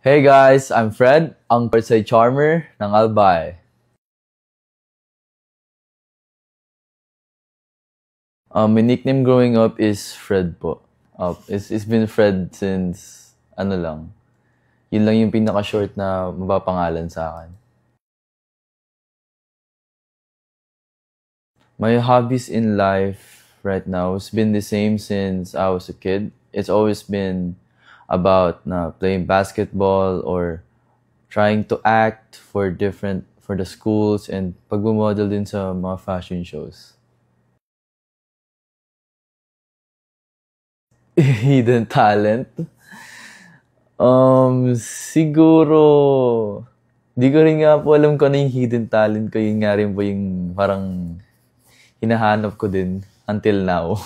Hey guys, I'm Fred, ang Persay Charmer ng Albay. My nickname growing up is Fred po. It's been Fred since, ano lang, yun lang yung pinaka-short na mapapangalan sa akin. My hobbies in life right now has been the same since I was a kid. It's always been about playing basketball or trying to act for the schools and pagmamodel din sa mga fashion shows. Hidden talent? Siguro, di ko rin nga po alam kung ano yung hidden talent ko. Yun nga rin po yung parang hinahanap ko din until now.